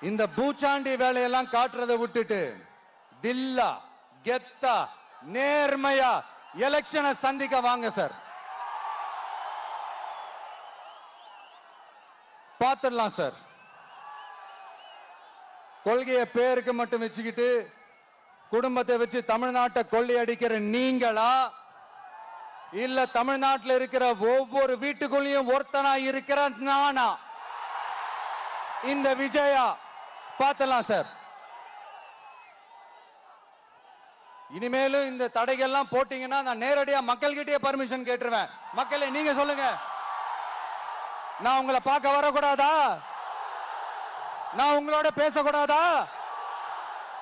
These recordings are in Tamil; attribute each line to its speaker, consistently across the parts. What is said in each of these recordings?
Speaker 1: இந்த பூச்சாண்டி வேலையெல்லாம் காட்டுறதை விட்டுட்டு தில்லா கெத்தா நேர்மையா எலெக்ஷனை சந்திக்க வாங்க சார். பாத்துடலாம் சார். கொள்கையை பேருக்கு மட்டும் வச்சுக்கிட்டு குடும்பத்தை வச்சு தமிழ்நாட்டை கொள்ளையடிக்கிற நீங்களா, இல்ல தமிழ்நாட்டில் இருக்கிற ஒவ்வொரு வீட்டுக்குள்ளேயும் ஒருத்தனா இருக்கிற நானா, இந்த விஜயா? பார்த்தலாம் சார். இனிமேலும் இந்த தடைகள்லாம் போட்டீங்கன்னா நான் நேரடியா மக்கள்கிட்டயே பர்மிஷன் கேட்டுருவேன். மக்களே நீங்க சொல்லுங்க, நான் உங்களை பார்க்க வரக்கூடாதா? நான் உங்களோட பேசக்கூடாதா?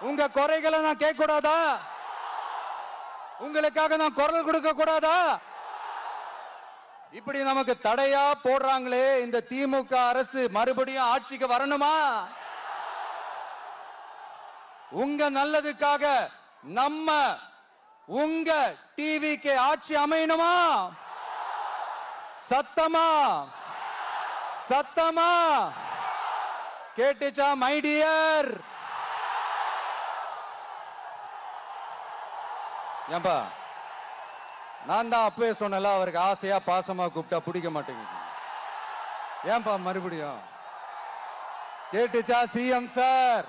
Speaker 1: உங்க குறைகளை நான் கேட்க கூடாதா? உங்களுக்காக நான் குரல் கொடுக்க கூடாதா? இப்படி நமக்கு தடையா போடுறாங்களே, இந்த திமுக அரசு மறுபடியும் ஆட்சிக்கு வரணுமா? உங்க நல்லதுக்காக நம்ம உங்க டிவிக்கு ஆட்சி அமையணுமா? சத்தமா சத்தமா கேட்டுச்சா மை டியர்? ஏன்பா, நான் தான் அப்பவே சொன்னல, அவருக்கு ஆசையா பாசமா கூப்பிட்டா பிடிக்க மாட்டேங்குது. ஏன்பா மறுபடியும்? கேட்டுச்சா சிஎம் சார்?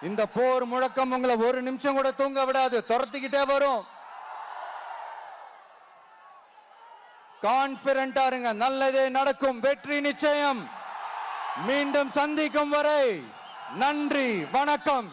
Speaker 1: இந்த போர் முழக்கம் உங்களை ஒரு நிமிஷம் கூட தூங்க விடாது, துரத்திக்கிட்டே வரும். கான்பிடண்டா இருங்க, நல்லதே நடக்கும், வெற்றி நிச்சயம். மீண்டும் சந்திக்கும் வரை நன்றி, வணக்கம்.